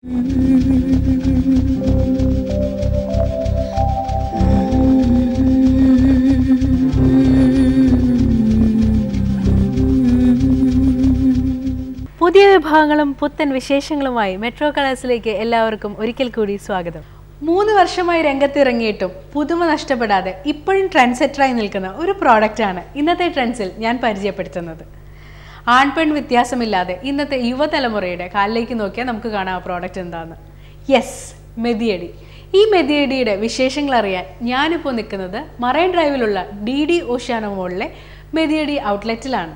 പുതിയ വിഭാഗങ്ങളും പുത്തൻ വിശേഷങ്ങളുമായി മെട്രോ കളേഴ്സിലേക്ക് എല്ലാവർക്കും ഒരിക്കൽ കൂടി സ്വാഗതം. 3 വർഷമായി രംഗത്തിറങ്ങിയിട്ടും പുതുമ നഷ്ടപ്പെടാതെ ഇപ്പോഴും ട്രെൻഡ് സെറ്ററായി നിൽക്കുന്ന ഒരു പ്രോഡക്റ്റാണ് ഇന്നത്തെ ട്രെൻഡ്സിൽ ഞാൻ പരിചയപ്പെടുത്തുന്നത്. ആൺപെൺ വ്യത്യാസമില്ലാതെ ഇന്നത്തെ യുവതലമുറയുടെ കാലിലേക്ക് നോക്കിയാൽ നമുക്ക് കാണാം ആ പ്രോഡക്റ്റ് എന്താണെന്ന്. യെസ്, മെതിയടി. ഈ മെതിയടിയുടെ വിശേഷങ്ങൾ അറിയാൻ ഞാനിപ്പോൾ നിൽക്കുന്നത് മറൈൻ ഡ്രൈവിലുള്ള DD ഓഷ്യാനോ മോളിലെ മെതിയടി ഔട്ട്ലെറ്റിലാണ്.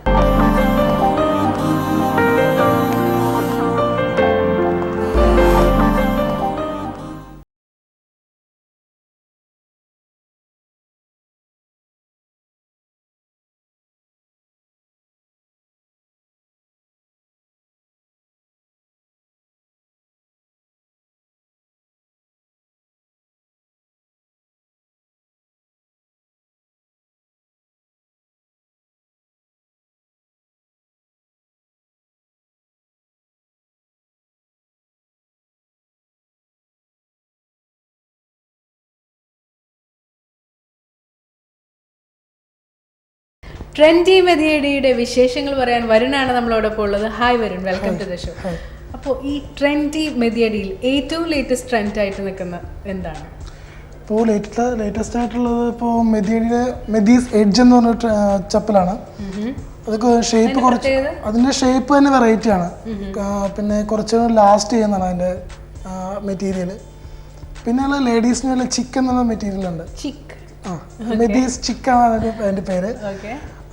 ട്രെൻഡി മെതിയടിയുടെ വിശേഷങ്ങൾ പറയാൻ വരുണാണ് നമ്മളോടൊപ്പം ഉള്ളത്. Hi Varun, welcome to the show. അപ്പോൾ ഈ ട്രെൻഡി മെതിയടിയിൽ ഏറ്റവും ലേറ്റസ്റ്റ് ട്രെൻഡ് ആയിട്ട് നിൽക്കുന്ന എന്താണ്? ഇപ്പോൾ ലേറ്റസ്റ്റ് ആയിട്ടുള്ളത് ഇപ്പോൾ മെതിയടിയുടെ മെതീസ് എഡ്ജ് എന്ന് പറഞ്ഞ ചപ്പലാണ്. അതൊക്കെ ഷേപ്പ് കുറച്ച്, അതിൻ്റെ ഷേപ്പ് തന്നെ വെറൈറ്റി ആണ്. പിന്നെ കുറച്ച് ലാസ്റ്റ് ചെയ്യുന്നതാണ് അതിൻ്റെ മെറ്റീരിയൽ. പിന്നെ ലേഡീസിന് വല്ല ചിക്ക് എന്നുള്ള മെറ്റീരിയൽ ഉണ്ട്. മെതീസ് ചിക്കാണ് അതിൻ്റെ പേര്.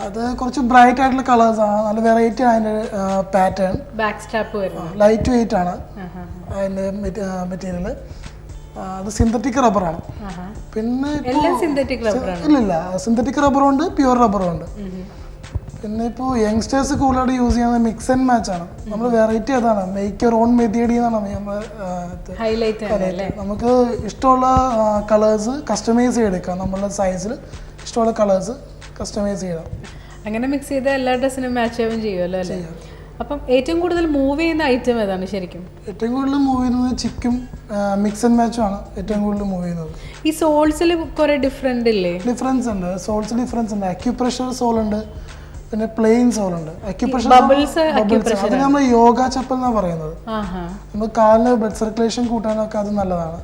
അത് കുറച്ച് ബ്രൈറ്റ് ആയിട്ടുള്ള കളേഴ്സ് ആണ്, നല്ല വെറൈറ്റി ആണ് അതിന്റെ pattern. Back strap light weight ആണ് അതിന്റെ മെറ്റീരിയൽ. അത് സിന്തറ്റിക് റബ്ബറാണ്. പിന്നെ ഇല്ലില്ല, സിന്തറ്റിക് റബ്ബറും ഉണ്ട്, പ്യുവർ റബ്ബറും ഉണ്ട്. പിന്നെ ഇപ്പോൾ യങ്സ്റ്റേഴ്സ് കൂടുതലായിട്ട് യൂസ് ചെയ്യുന്നത് മിക്സ് ആൻഡ് മാച്ച് ആണ്. നമ്മൾ വെറൈറ്റി അതാണ്, മേക്ക് യുവർ ഓൺ മെതിയടി എന്നാണ് നമുക്ക് ഇഷ്ടമുള്ള കളേഴ്സ് കസ്റ്റമൈസ് ചെയ്തെടുക്കാം. നമ്മളുടെ സൈസിൽ ഇഷ്ടമുള്ള കളേഴ്സ് കസ്റ്റമൈസ് ചെയ്യണം. അങ്ങനെ മിക്സ് ചെയ്ത എല്ലാ ഡ്രസ്സിനും മാച്ച് ആവുകയും ചെയ്യുമല്ലോ അല്ലേ? അപ്പം ഏറ്റവും കൂടുതൽ മൂവ് ചെയ്യുന്ന ഐറ്റം ഏതാണ് ശരിക്കും? ഏറ്റവും കൂടുതൽ മൂവ് ചെയ്യുന്നത് ചിക്കും മിക്സ് ആൻഡ് മാച്ചും ആണ് ഏറ്റവും കൂടുതൽ മൂവ് ചെയ്യുന്നത്. ഈ സോൾസിൽ കുറെ ഡിഫറൻസ് ഇല്ലേ? ഡിഫറൻസ് ഉണ്ട്, സോൾസിൽ ഡിഫറൻസ് ഉണ്ട്. അക്യുപ്രഷർ സോൾ ഉണ്ട്, പിന്നെ പ്ലെയിൻ സോൾ ഉണ്ട്. അക്യുപ്രഷർ അത് നമ്മൾ യോഗ ചപ്പൽ എന്നാണ് പറയുന്നത്. നമ്മൾ കാലിന് ബ്ലഡ് സർക്കുലേഷൻ കൂട്ടാനൊക്കെ അത് നല്ലതാണ്.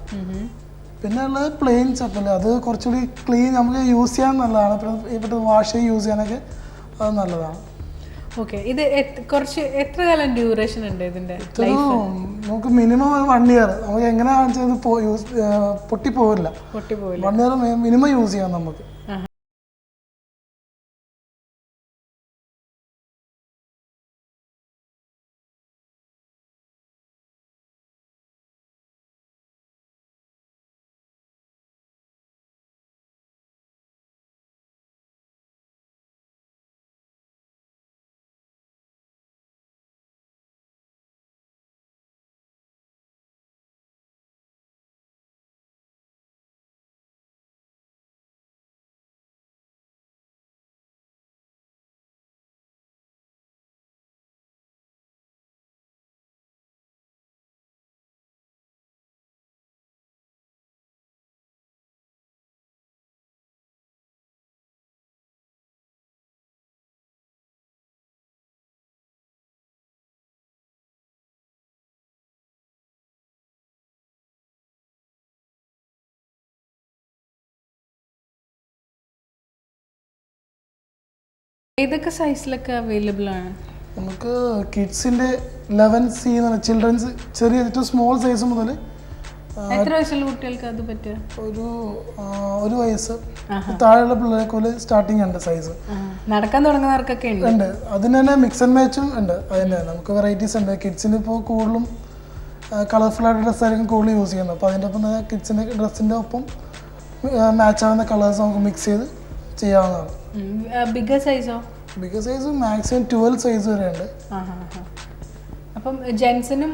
പിന്നെ ഉള്ളത് പ്ലെയിൻ ചപ്പൽ, അത് കുറച്ചുകൂടി ക്ലീൻ, നമുക്ക് യൂസ് ചെയ്യാൻ നല്ലതാണ്. ഇവിടെ വാഷ് ചെയ്ത് യൂസ് ചെയ്യാനൊക്കെ അത് നല്ലതാണ്. ഓക്കെ, ഇത് കുറച്ച് എത്ര കാലം ഡ്യൂറേഷൻ ഉണ്ട് ഇതിന്റെ? നമുക്ക് മിനിമം 1 ഇയർ. നമുക്ക് എങ്ങനെയാണെന്ന് പൊട്ടി പോവില്ല. 1 ഇയർ മിനിമം യൂസ് ചെയ്യാം നമുക്ക്. ഏതൊക്കെ സൈസിലൊക്കെ അവൈലബിൾ ആണ്? നമുക്ക് കിഡ്സിന്റെ 11C എന്ന് പറഞ്ഞാൽ ചിൽഡ്രൻസ്, ചെറിയ ഏറ്റവും സ്മോൾ സൈസ് മുതൽ എത്ര വയസ്സുള്ള കുട്ടികൾക്ക് അത് പറ്റുക? ഒരു വയസ്സ് താഴെയുള്ള പിള്ളേർക്ക് സ്റ്റാർട്ടിങ് ഉണ്ട് സൈസ്. നടക്കാൻ തുടങ്ങുന്നവർക്കൊക്കെ ഉണ്ട്. അതിന് തന്നെ മിക്സ് ആൻഡ് മാച്ചും ഉണ്ട്. അതിൻ്റെ നമുക്ക് വെറൈറ്റീസ് ഉണ്ട്. കിഡ്സിന് ഇപ്പോൾ കൂടുതലും കളർഫുൾ ആയിട്ട് ഡ്രസ്സായിരിക്കും കൂടുതൽ യൂസ് ചെയ്യുന്നത്. അപ്പോൾ അതിൻ്റെ ഒപ്പം തന്നെ കിഡ്സിൻ്റെ ഡ്രസ്സിൻ്റെ ഒപ്പം മാച്ച് ആവുന്ന കളേഴ്സ് നമുക്ക് മിക്സ് ചെയ്ത് ചെയ്യാവുന്നതാണ്. ബിഗർ സൈസോ? ബിഗർ സൈസ് മാക്സിമം 12 സൈസ് വരെ ഉണ്ട്. അപ്പം ജെൻസിനും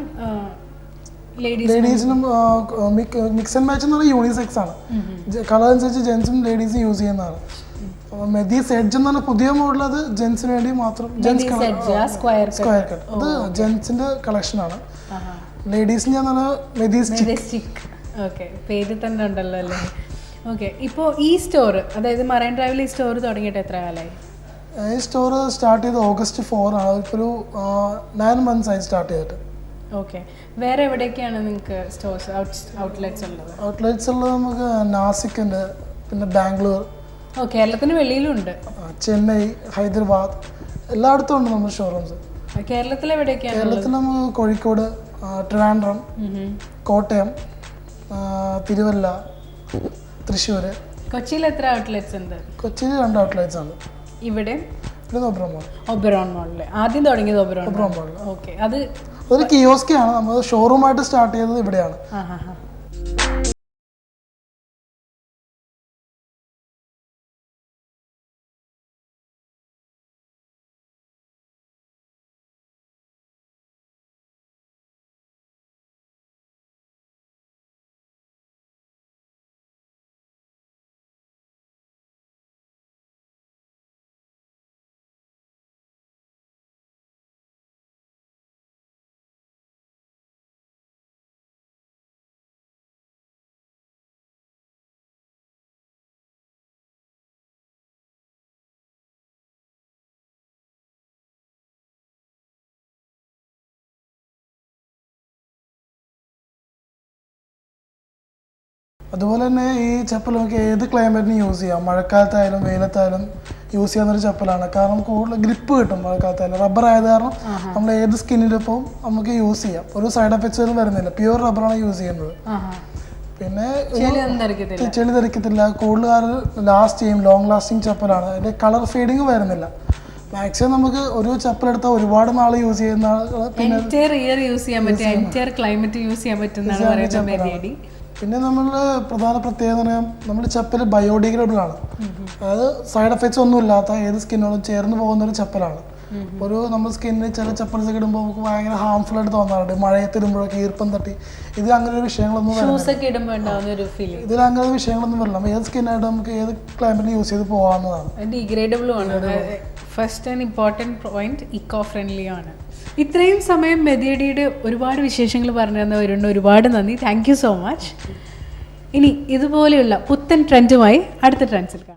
ലേഡീസിനും മിക്സ് ആൻഡ് മാച്ച് എന്ന് പറഞ്ഞാൽ യൂണിസെക്സ് ആണ്. കളർ അനുസരിച്ച് ജെൻസും ലേഡീസും യൂസ് ചെയ്യുന്നതാണ്. മെതീസ് എഡ്ജ് എന്ന് പറഞ്ഞാൽ പുതിയ മോഡൽ, അത് ജെൻസിന് വേണ്ടി മാത്രം. സ്ക്വയർ കട്ട് അത് ജെൻസിന്റെ കളക്ഷൻ ആണ്. ലേഡീസിന് ഞാൻ മെദീസ് മെജസ്റ്റിക്. ഓക്കെ, പേര് തന്നെ ഉണ്ടല്ലോ അല്ലേ. ഓക്കെ, ഇപ്പോൾ ഈ സ്റ്റോർ, അതായത് മറൈൻ ഡ്രൈവിൽ ഈ സ്റ്റോർ തുടങ്ങിയിട്ട് എത്ര കാലമായി? ഈ സ്റ്റോർ സ്റ്റാർട്ട് ചെയ്ത് August 4 ആണ്. ഒരു 9 months ആയി സ്റ്റാർട്ട് ചെയ്തിട്ട്. ഓക്കെ, വേറെ എവിടെയൊക്കെയാണ് നിങ്ങൾക്ക് സ്റ്റോർസ് ഔട്ട്ലെറ്റ്സ് ഉള്ളത്? ഔട്ട്ലെറ്റ്സ് ഉള്ളത് നമുക്ക് നാസിക് ഉണ്ട്, പിന്നെ ബാംഗ്ലൂർ, കേരളത്തിന് വെളിയിലുണ്ട്, ചെന്നൈ, ഹൈദരാബാദ്, എല്ലായിടത്തും ഉണ്ട് നമ്മുടെ ഷോറൂംസ്. കേരളത്തിൽ എവിടെയൊക്കെയാണ്? കേരളത്തിൽ നമുക്ക് കോഴിക്കോട്, ട്രിവാൻഡ്രം, കോട്ടയം, തിരുവല്ല, തൃശ്ശൂർ. കൊച്ചിയിൽ എത്ര ഔട്ട്ലെറ്റ്സ് ഉണ്ട്? കൊച്ചിയിൽ 2 ഔട്ട്ലെറ്റ്സ് ആണ്. ഇവിടെ ഒബറോൺ മോളിൽ ആദ്യം തുടങ്ങിയത് ഒബറോൺ മോളിൽ. ഓക്കെ, അത് ഒരു കിയോസ്കാണ്. നമ്മൾ ഷോറൂമായിട്ട് സ്റ്റാർട്ട് ചെയ്തത് ഇവിടെയാണ്. അതുപോലെ തന്നെ ഈ ചപ്പൽ നമുക്ക് ഏത് ക്ലൈമറ്റിനും യൂസ് ചെയ്യാം. മഴക്കാലത്തായാലും വെയിലത്തായാലും യൂസ് ചെയ്യാവുന്നൊരു ചപ്പലാണ്. കാരണം കൂടുതൽ ഗ്രിപ്പ് കിട്ടും മഴക്കാലത്തായാലും. റബ്ബർ ആയത് കാരണം നമ്മൾ ഏത് സ്കിന്നിലിപ്പം നമുക്ക് യൂസ് ചെയ്യാം. ഒരു സൈഡ് എഫക്ട്സും വരുന്നില്ല. പ്യുവർ റബ്ബറാണ് യൂസ് ചെയ്യുന്നത്. പിന്നെ ചെളി തെറിക്കത്തില്ല. കൂടുതൽ കാലം ലാസ്റ്റ് ചെയ്യും. ലോങ് ലാസ്റ്റിംഗ് ചപ്പലാണ്. അതിൻ്റെ കളർ ഫെയ്ഡിങ് വരുന്നില്ല. മാക്സിമം നമുക്ക് ഒരു ചപ്പലെടുത്താൽ ഒരുപാട് നാൾ യൂസ് ചെയ്യുന്ന, പിന്നെ പിന്നെ നമ്മളുടെ പ്രധാന പ്രത്യേകത എന്ന് പറയാം, നമ്മുടെ ചപ്പൽ ബയോഡിഗ്രേഡബിൾ ആണ്. അതായത് സൈഡ് എഫക്ട്സ് ഒന്നും ഇല്ലാത്ത ഏത് സ്കിന്നോടും ചേർന്ന് പോകുന്ന ഒരു ചപ്പലാണ്. ഒരു നമ്മൾ സ്കിന്നിൽ ചില ചപ്പൽസ് ഒക്കെ ഇടുമ്പോൾ നമുക്ക് ഭയങ്കര ഹാംഫുൾ ആയിട്ട് തോന്നാറുണ്ട്. മഴയത്ത് ഇടുമ്പോഴൊക്കെ ഈർപ്പം തട്ടി. ഇത് അങ്ങനെ ഒരു വിഷയങ്ങളൊന്നും ഇതിൽ അങ്ങനെ വിഷയങ്ങളൊന്നും വരില്ല. ഏത് സ്കിന്നായിട്ട് നമുക്ക് ഏത് ക്ലൈമറ്റിൽ യൂസ് ചെയ്ത് പോകാവുന്നതാണ്. ഡീഗ്രേഡബിളും ആണ്. First and important point, eco friendly ആണ്. ഇത്രയും സമയം മെതിയടിയുടെ ഒരുപാട് വിശേഷങ്ങൾ പറഞ്ഞു തന്നവരുണ്ട്. ഒരുപാട് നന്ദി. Thank you so much. ഇനി ഇതുപോലെയുള്ള പുത്തൻ ട്രെൻഡുമായി അടുത്ത ട്രെൻഡ്സിൽ കാണാം.